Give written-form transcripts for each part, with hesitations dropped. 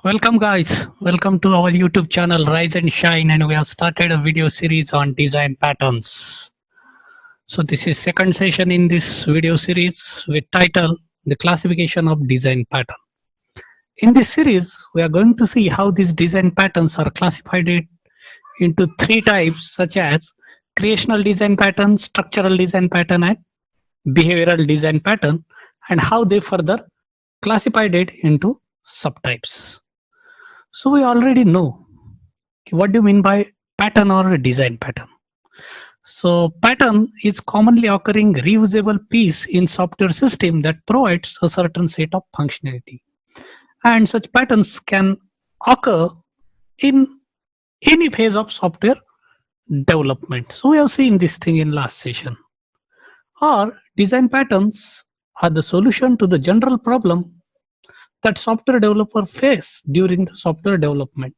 Welcome guys, welcome to our YouTube channel Rise and Shine, and we have started a video series on design patterns. So this is second session in this video series with title The Classification of Design Pattern. In this series, we are going to see how these design patterns are classified into three types such as creational design pattern, structural design pattern and behavioral design pattern, and how they further classified it into subtypes. So we already know what do you mean by pattern or a design pattern. So pattern is commonly occurring reusable piece in software system that provides a certain set of functionality. And such patterns can occur in any phase of software development. So we have seen this thing in last session. Or design patterns are the solution to the general problem that software developer face during the software development,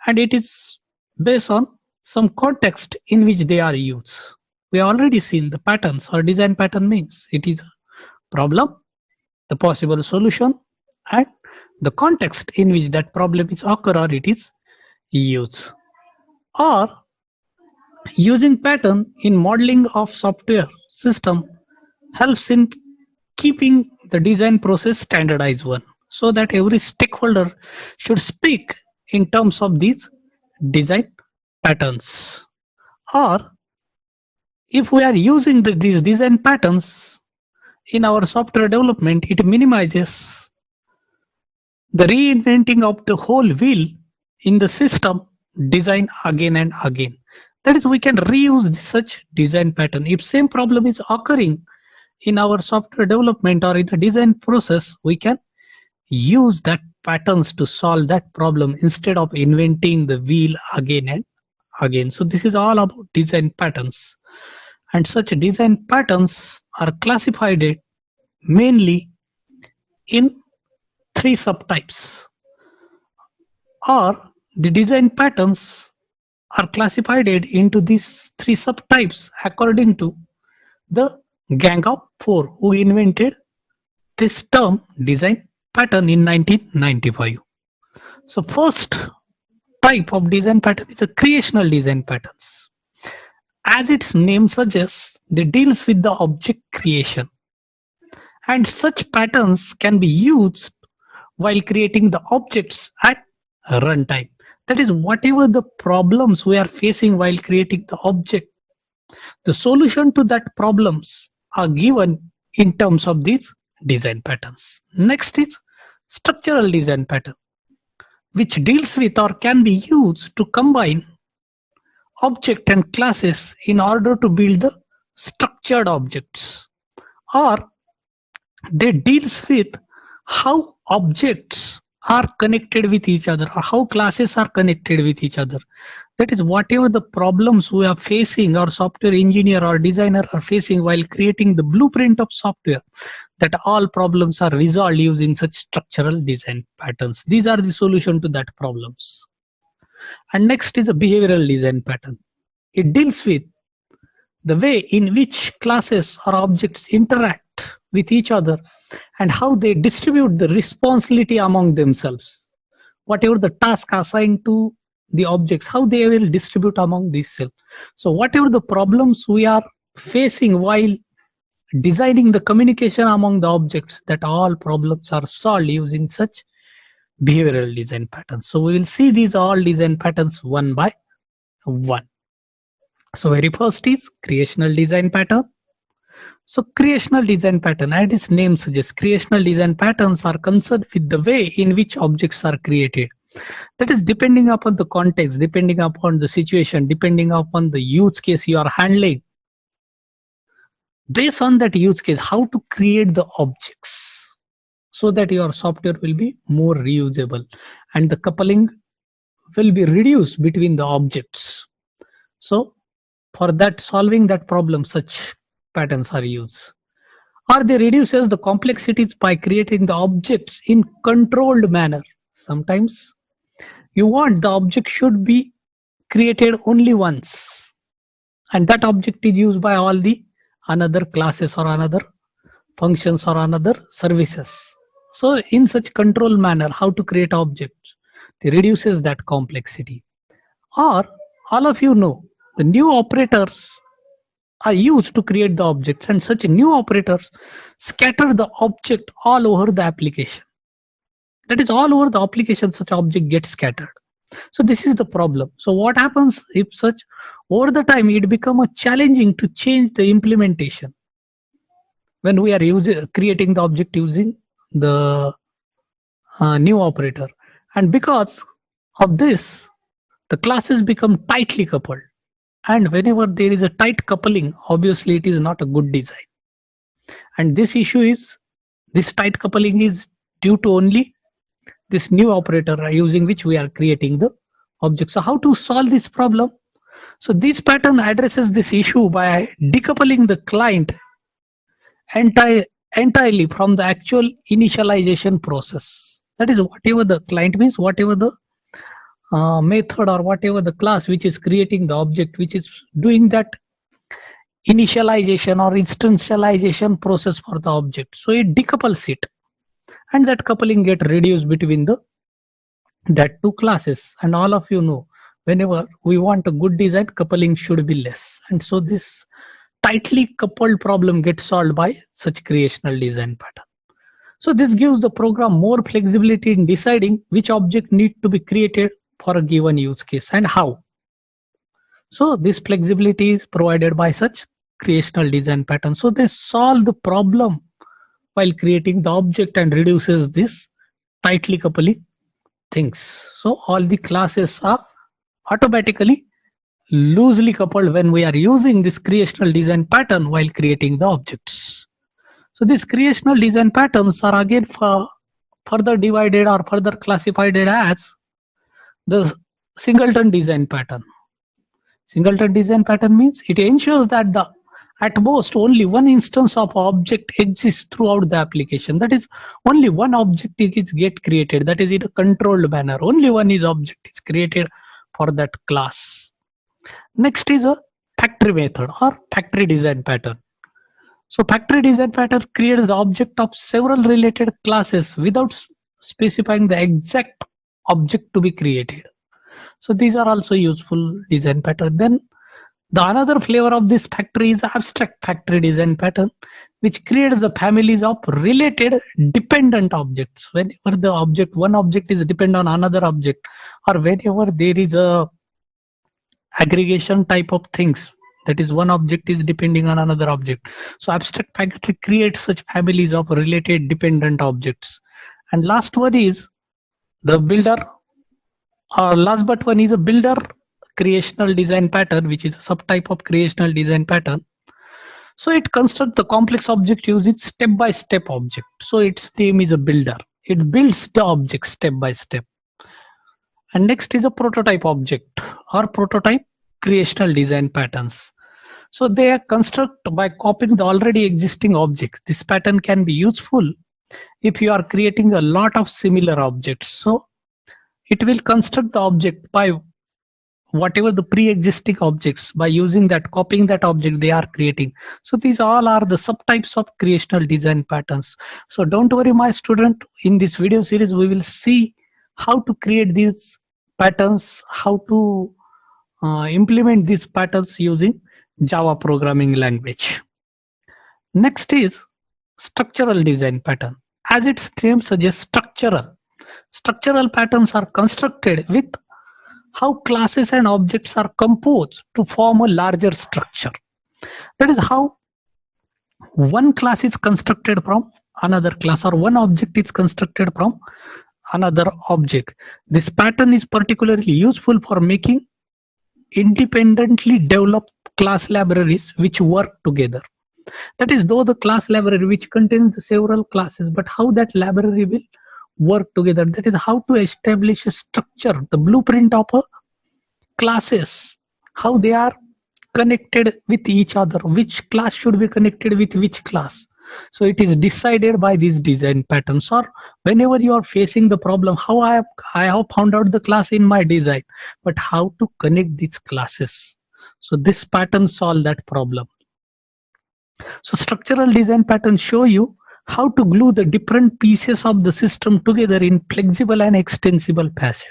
and it is based on some context in which they are used. We have already seen the patterns or design pattern means it is a problem, the possible solution, and the context in which that problem is occur or it is used. Or using pattern in modeling of software system helps in keeping the design process standardized one, so that every stakeholder should speak in terms of these design patterns. Or if we are using these design patterns in our software development, it minimizes the reinventing of the whole wheel in the system design again and again. That is, we can reuse such design pattern. If same problem is occurring in our software development or in the design process, we can use that patterns to solve that problem instead of inventing the wheel again and again. So this is all about design patterns, and such design patterns are classified mainly in three subtypes, or the design patterns are classified into these three subtypes according to the Gang of Four who invented this term design pattern in 1995. So first type of design pattern is a creational design patterns. As its name suggests, they deals with the object creation, and such patterns can be used while creating the objects at runtime. That is, whatever the problems we are facing while creating the object, the solution to that problems are given in terms of these design patterns. Next is structural design pattern, which deals with or can be used to combine object and classes in order to build the structured objects. Or they deals with how objects are connected with each other, or how classes are connected with each other. That is, whatever the problems we are facing, or software engineer or designer are facing while creating the blueprint of software, that all problems are resolved using such structural design patterns. These are the solution to that problems. And next is a behavioral design pattern. It deals with the way in which classes or objects interact with each other and how they distribute the responsibility among themselves. Whatever the task assigned to the objects, how they will distribute among themselves. So whatever the problems we are facing while designing the communication among the objects, that all problems are solved using such behavioral design patterns. So we will see these all design patterns one by one. So very first is creational design pattern. So creational design pattern, as its name suggests, creational design patterns are concerned with the way in which objects are created. That is, depending upon the context, depending upon the situation, depending upon the use case you are handling. Based on that use case, how to create the objects so that your software will be more reusable and the coupling will be reduced between the objects. So for that, solving that problem, such patterns are used. Or they reduces the complexities by creating the objects in controlled manner. Sometimes you want the object should be created only once, and that object is used by all the another classes or another functions or another services. So in such control manner, how to create objects, it reduces that complexity. Or all of you know, the new operators are used to create the objects, and such new operators scatter the object all over the application. That is, all over the application, such object gets scattered. So this is the problem. So what happens if such over the time it become a challenging to change the implementation when we are creating the object using the new operator, and because of this the classes become tightly coupled, and whenever there is a tight coupling, obviously it is not a good design. And this tight coupling is due to only this new operator using which we are creating the object. So how to solve this problem? So this pattern addresses this issue by decoupling the client entirely from the actual initialization process. That is, whatever the client means, whatever the method or whatever the class which is creating the object, which is doing that initialization or instantialization process for the object. So it decouples it, and that coupling get reduced between that two classes. And all of you know, whenever we want a good design, coupling should be less. And so this tightly coupled problem gets solved by such creational design pattern. So this gives the program more flexibility in deciding which object need to be created for a given use case and how. So this flexibility is provided by such creational design pattern. So they solve the problem while creating the object and reduces this tightly coupling things. So all the classes are automatically loosely coupled when we are using this creational design pattern while creating the objects. So these creational design patterns are again further divided or further classified as the singleton design pattern. Singleton design pattern means it ensures that at most only one instance of object exists throughout the application. That is, only one object is get created. That is in a controlled manner. Only one object is created for that class. Next is a factory method or factory design pattern. So factory design pattern creates the object of several related classes without specifying the exact object to be created. So these are also useful design pattern. Then the another flavor of this factory is abstract factory design pattern, which creates the families of related dependent objects. Whenever one object is dependent on another object, or whenever there is a aggregation type of things, that is, one object is depending on another object. So abstract factory creates such families of related dependent objects. And last one is the builder, or last but one is a builder creational design pattern, which is a subtype of creational design pattern. So it constructs the complex object using step-by-step object. So its name is a builder. It builds the object step by step. And next is a prototype object or prototype creational design patterns. So they are constructed by copying the already existing objects. This pattern can be useful if you are creating a lot of similar objects. So it will construct the object by whatever the pre-existing objects, by using that, copying that object they are creating. So these all are the subtypes of creational design patterns. So don't worry, my student, in this video series we will see how to create these patterns, how to implement these patterns using Java programming language. Next is structural design pattern. As its name suggests, structural patterns are constructed with how classes and objects are composed to form a larger structure. That is how one class is constructed from another class, or one object is constructed from another object. This pattern is particularly useful for making independently developed class libraries which work together. That is, though the class library which contains several classes, but how that library will work together. That is how to establish a structure, the blueprint of a classes, how they are connected with each other, which class should be connected with which class. So it is decided by these design patterns. Or whenever you are facing the problem, how I have found out the class in my design, but how to connect these classes. So this pattern solve that problem. So structural design patterns show you how to glue the different pieces of the system together in flexible and extensible fashion.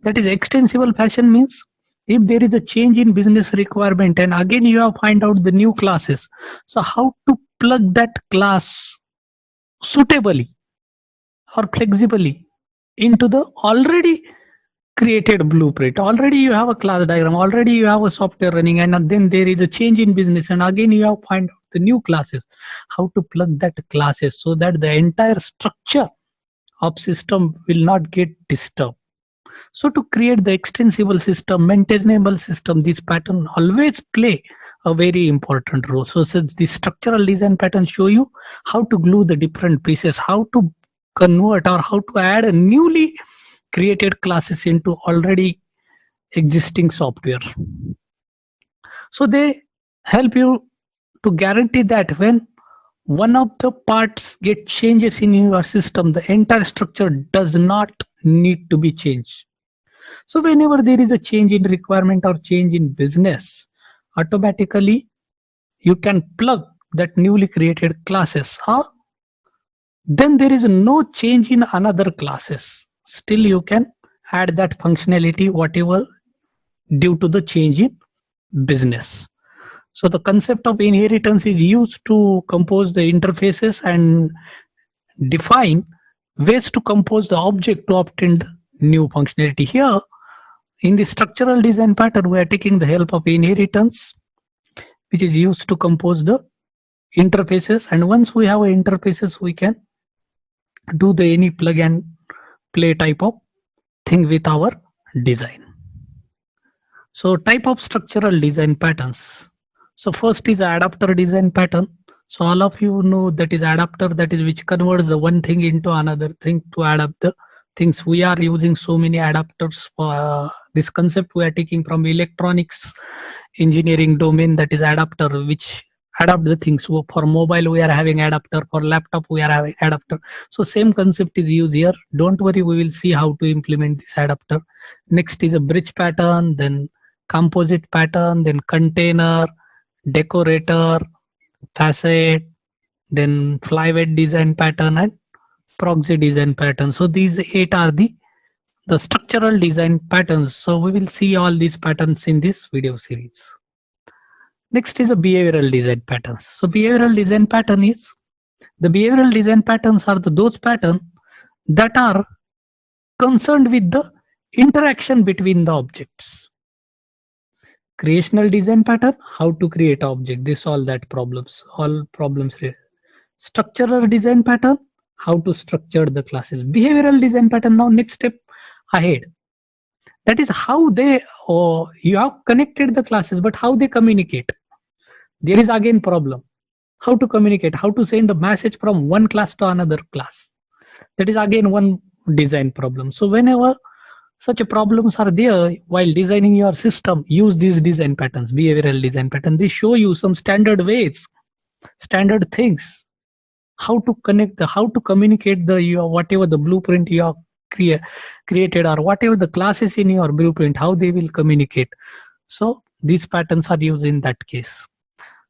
That is, extensible fashion means if there is a change in business requirement and again you have find out the new classes, so how to plug that class suitably or flexibly into the already created blueprint. Already you have a class diagram, already you have a software running, and then there is a change in business and again you have find out the new classes. How to plug that classes so that the entire structure of system will not get disturbed. So to create the extensible system, maintainable system, this pattern always play a very important role. So since the structural design pattern show you how to glue the different pieces, how to convert or how to add a newly created classes into already existing software. So they help you to guarantee that when one of the parts get changes in your system, the entire structure does not need to be changed. So whenever there is a change in requirement or change in business, automatically you can plug that newly created classes, or then there is no change in another classes. Still you can add that functionality whatever due to the change in business. So the concept of inheritance is used to compose the interfaces and define ways to compose the object to obtain the new functionality. Here in the structural design pattern, we are taking the help of inheritance, which is used to compose the interfaces. And once we have interfaces, we can do the any plug and play type of thing with our design. So type of structural design patterns. So first is adapter design pattern. So all of you know that is adapter, that is which converts the one thing into another thing to adapt the things. We are using so many adapters for this concept we are taking from electronics engineering domain, that is adapter, which adapt the things. So for mobile we are having adapter, for laptop we are having adapter. So same concept is used here. Don't worry, we will see how to implement this adapter. Next is a bridge pattern, then composite pattern, then container, decorator, facet, then flyweight design pattern and proxy design pattern. So these 8 are the structural design patterns. So we will see all these patterns in this video series. Next is a behavioral design patterns. So behavioral design pattern is, the behavioral design patterns are those patterns that are concerned with the interaction between the objects. Creational design pattern, how to create object, they solve that problems, all problems. Structural design pattern, how to structure the classes. Behavioral design pattern, now next step ahead, that is how they, you have connected the classes, but how they communicate. There is again problem. How to communicate, how to send a message from one class to another class. That is again one design problem. So whenever such problems are there while designing your system, use these design patterns, behavioral design pattern. They show you some standard ways, standard things, how to connect the, how to communicate the your whatever the blueprint you have created or whatever the classes in your blueprint, how they will communicate. So these patterns are used in that case.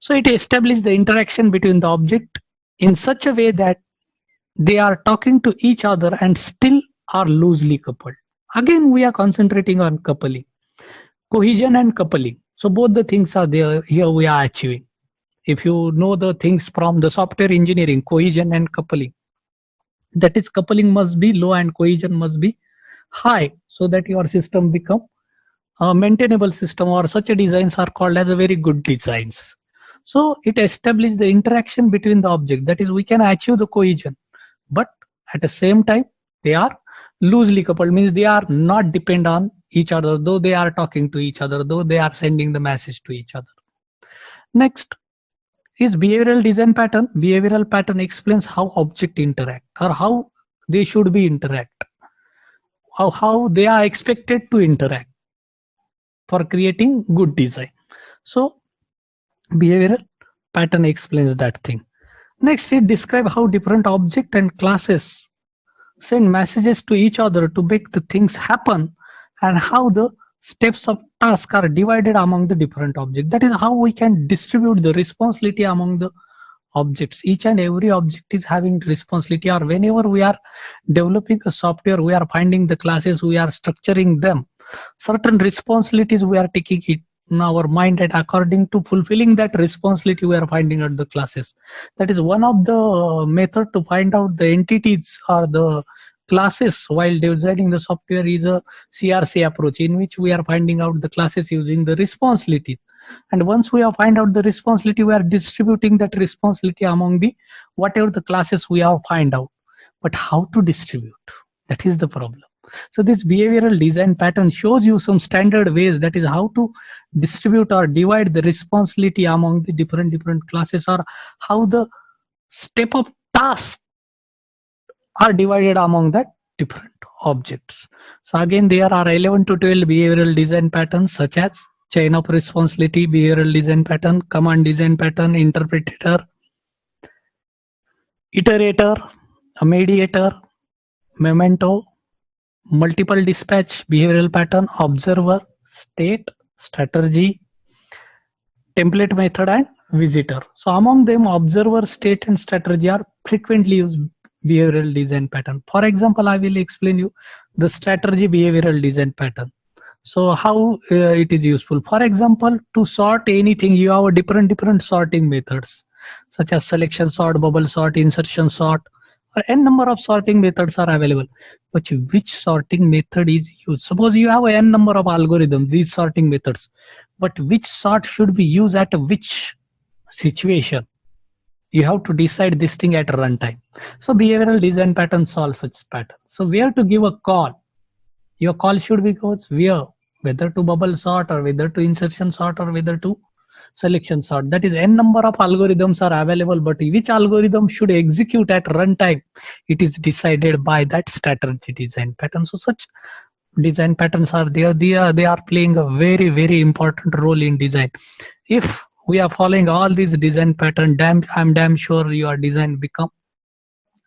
So it establishes the interaction between the object in such a way that they are talking to each other and still are loosely coupled. Again, we are concentrating on coupling, cohesion and coupling. So both the things are there. Here we are achieving. If you know the things from the software engineering, cohesion and coupling, that is coupling must be low and cohesion must be high, so that your system become a maintainable system, or such a designs are called as a very good designs. So it establishes the interaction between the object, that is we can achieve the cohesion, but at the same time they are loosely coupled, means they are not depend on each other, though they are talking to each other, though they are sending the message to each other. Next is behavioral design pattern. Behavioral pattern explains how objects interact, or how they should be interact, how they are expected to interact for creating good design. So behavioral pattern explains that thing. Next, it describes how different object and classes send messages to each other to make the things happen, and how the steps of task are divided among the different objects. That is how we can distribute the responsibility among the objects. Each and every object is having responsibility, or whenever we are developing a software, we are finding the classes, we are structuring them, certain responsibilities we are taking it in our mind, and according to fulfilling that responsibility we are finding out the classes. That is one of the method to find out the entities or the classes while designing the software is a CRC approach, in which we are finding out the classes using the responsibility. And once we have find out the responsibility, we are distributing that responsibility among the whatever the classes we have find out. But how to distribute? That is the problem. So this behavioral design pattern shows you some standard ways, that is how to distribute or divide the responsibility among the different classes, or how the step of tasks are divided among the different objects. So again, there are 11 to 12 behavioral design patterns, such as chain of responsibility, behavioral design pattern, command design pattern, interpreter, iterator, a mediator, memento, multiple dispatch, behavioral pattern, observer, state, strategy, template method, and visitor. So among them, observer, state, and strategy are frequently used behavioral design pattern. For example, I will explain you the strategy behavioral design pattern. So how it is useful? For example, to sort anything, you have a different sorting methods, such as selection sort, bubble sort, insertion sort, or n number of sorting methods are available. But which sorting method is used? Suppose you have n number of algorithms, these sorting methods, but which sort should be used at which situation? You have to decide this thing at runtime. So behavioral design pattern solves such pattern. So where to give a call? Your call should be goes where, whether to bubble sort, or whether to insertion sort, or whether to selection sort. That is, n number of algorithms are available, but which algorithm should execute at runtime, it is decided by that strategy design pattern. So such design patterns are there. They are playing a very important role in design. If we are following all these design pattern, I'm damn sure your design become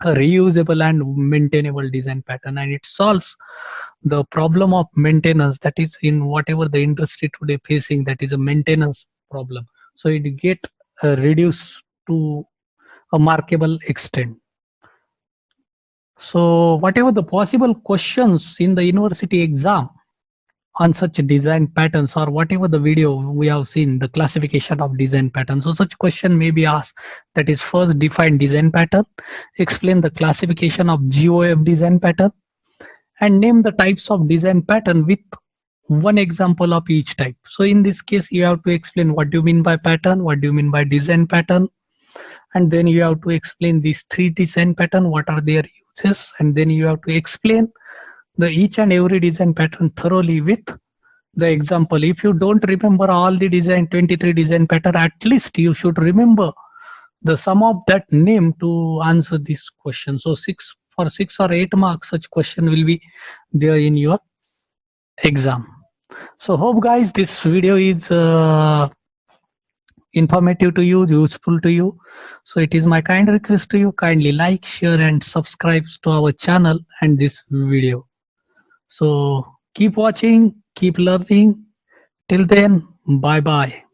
a reusable and maintainable design pattern, and it solves the problem of maintenance, that is in whatever the industry today facing, that is a maintenance problem. So it get reduced to a markable extent. So whatever the possible questions in the university exam on such design patterns, or whatever the video we have seen, the classification of design patterns, so such question may be asked. That is, first define design pattern, explain the classification of GOF design pattern, and name the types of design pattern with one example of each type. So in this case, you have to explain what do you mean by pattern, what do you mean by design pattern, and then you have to explain these three design pattern, what are their uses, and then you have to explain the each and every design pattern thoroughly with the example. If you don't remember all the 23 design pattern, at least you should remember the sum of that name to answer this question. So 6 or 8 marks, such question will be there in your exam. So hope guys this video is informative to you, useful to you. So it is my kind request to you, kindly like, share, and subscribe to our channel and this video. So keep watching, keep learning. Till then, bye bye.